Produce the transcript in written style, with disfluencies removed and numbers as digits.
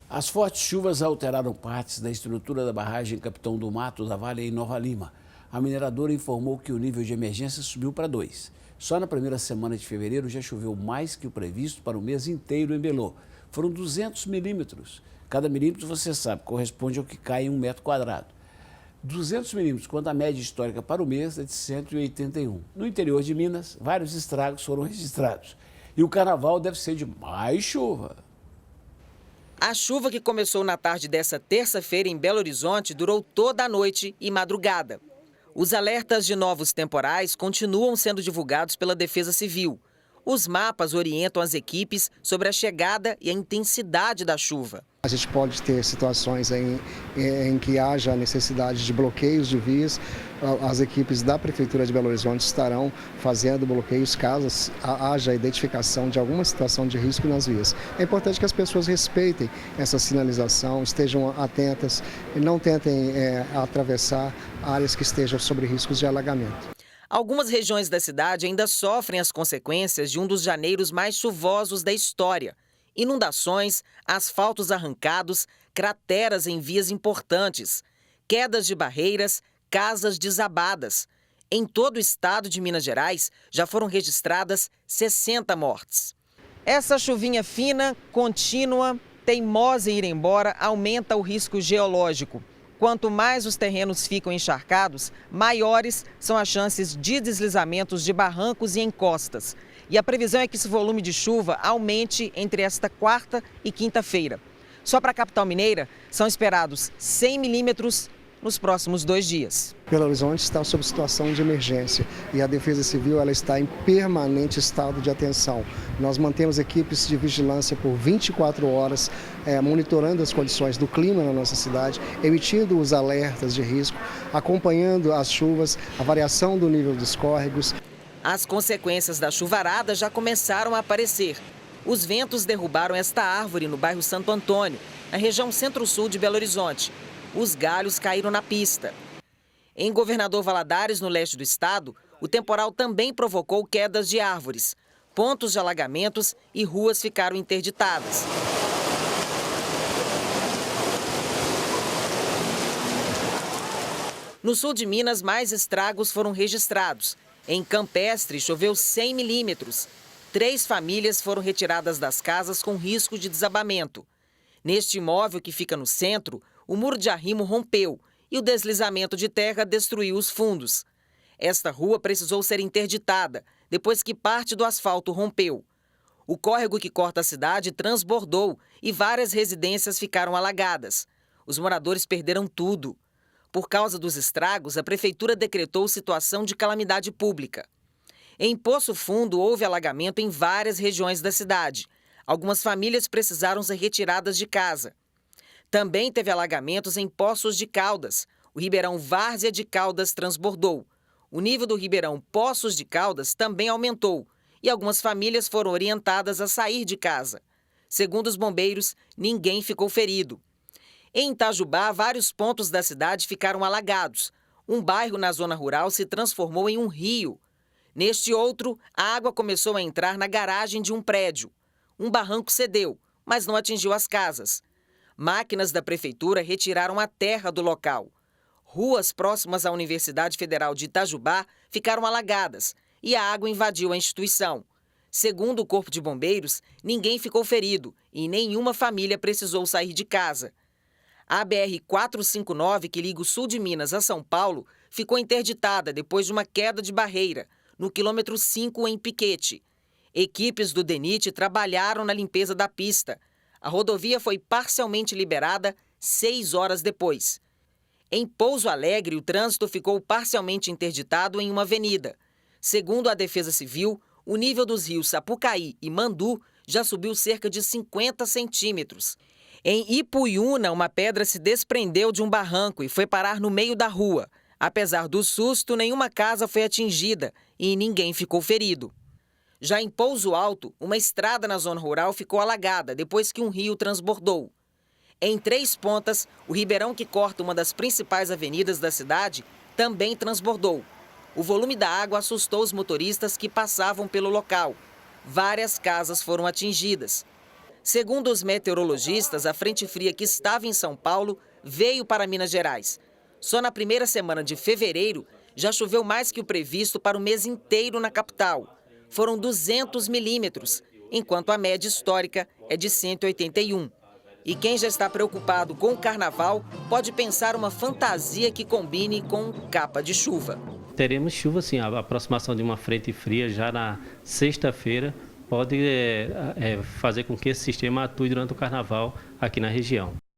As fortes chuvas alteraram partes da estrutura da barragem Capitão do Mato da Vale em Nova Lima. A mineradora informou que o nível de emergência subiu para 2. Só na primeira semana de fevereiro já choveu mais que o previsto para o mês inteiro em Belô. Foram 200 milímetros. Cada milímetro, você sabe, corresponde ao que cai em 1 metro quadrado. 200 milímetros, quando a média histórica para o mês é de 181. No interior de Minas, vários estragos foram registrados. E o carnaval deve ser de mais chuva. A chuva que começou na tarde dessa terça-feira em Belo Horizonte durou toda a noite e madrugada. Os alertas de novos temporais continuam sendo divulgados pela Defesa Civil. Os mapas orientam as equipes sobre a chegada e a intensidade da chuva. A gente pode ter situações em que haja necessidade de bloqueios de vias. As equipes da Prefeitura de Belo Horizonte estarão fazendo bloqueios caso haja identificação de alguma situação de risco nas vias. É importante que as pessoas respeitem essa sinalização, estejam atentas e não tentem atravessar áreas que estejam sob riscos de alagamento. Algumas regiões da cidade ainda sofrem as consequências de um dos janeiros mais chuvosos da história. Inundações, asfaltos arrancados, crateras em vias importantes, quedas de barreiras, casas desabadas. Em todo o estado de Minas Gerais, já foram registradas 60 mortes. Essa chuvinha fina, contínua, teimosa em ir embora, aumenta o risco geológico. Quanto mais os terrenos ficam encharcados, maiores são as chances de deslizamentos de barrancos e encostas. E a previsão é que esse volume de chuva aumente entre esta quarta e quinta-feira. Só para a capital mineira, são esperados 100 milímetros nos próximos 2 dias. Belo Horizonte está sob situação de emergência e a Defesa Civil ela está em permanente estado de atenção. Nós mantemos equipes de vigilância por 24 horas, monitorando as condições do clima na nossa cidade, emitindo os alertas de risco, acompanhando as chuvas, a variação do nível dos córregos. As consequências da chuvarada já começaram a aparecer. Os ventos derrubaram esta árvore no bairro Santo Antônio, na região centro-sul de Belo Horizonte. Os galhos caíram na pista. Em Governador Valadares, no leste do estado, o temporal também provocou quedas de árvores. Pontos de alagamentos e ruas ficaram interditadas. No sul de Minas, mais estragos foram registrados. Em Campestre, choveu 100 milímetros. 3 famílias foram retiradas das casas com risco de desabamento. Neste imóvel que fica no centro, o muro de arrimo rompeu e o deslizamento de terra destruiu os fundos. Esta rua precisou ser interditada depois que parte do asfalto rompeu. O córrego que corta a cidade transbordou e várias residências ficaram alagadas. Os moradores perderam tudo. Por causa dos estragos, a prefeitura decretou situação de calamidade pública. Em Poço Fundo, houve alagamento em várias regiões da cidade. Algumas famílias precisaram ser retiradas de casa. Também teve alagamentos em Poços de Caldas. O Ribeirão Várzea de Caldas transbordou. O nível do Ribeirão Poços de Caldas também aumentou e algumas famílias foram orientadas a sair de casa. Segundo os bombeiros, ninguém ficou ferido. Em Itajubá, vários pontos da cidade ficaram alagados. Um bairro na zona rural se transformou em um rio. Neste outro, a água começou a entrar na garagem de um prédio. Um barranco cedeu, mas não atingiu as casas. Máquinas da prefeitura retiraram a terra do local. Ruas próximas à Universidade Federal de Itajubá ficaram alagadas e a água invadiu a instituição. Segundo o Corpo de Bombeiros, ninguém ficou ferido e nenhuma família precisou sair de casa. A BR-459, que liga o sul de Minas a São Paulo, ficou interditada depois de uma queda de barreira, no quilômetro 5 em Piquete. Equipes do DENIT trabalharam na limpeza da pista. A rodovia foi parcialmente liberada 6 horas depois. Em Pouso Alegre, o trânsito ficou parcialmente interditado em uma avenida. Segundo a Defesa Civil, o nível dos rios Sapucaí e Mandu já subiu cerca de 50 centímetros. Em Ipuiuna, uma pedra se desprendeu de um barranco e foi parar no meio da rua. Apesar do susto, nenhuma casa foi atingida e ninguém ficou ferido. Já em Pouso Alto, uma estrada na zona rural ficou alagada depois que um rio transbordou. Em Três Pontas, o ribeirão que corta uma das principais avenidas da cidade também transbordou. O volume da água assustou os motoristas que passavam pelo local. Várias casas foram atingidas. Segundo os meteorologistas, a frente fria que estava em São Paulo veio para Minas Gerais. Só na primeira semana de fevereiro já choveu mais que o previsto para o mês inteiro na capital. Foram 200 milímetros, enquanto a média histórica é de 181. E quem já está preocupado com o carnaval pode pensar uma fantasia que combine com capa de chuva. Teremos chuva sim, a aproximação de uma frente fria já na sexta-feira pode fazer com que esse sistema atue durante o carnaval aqui na região.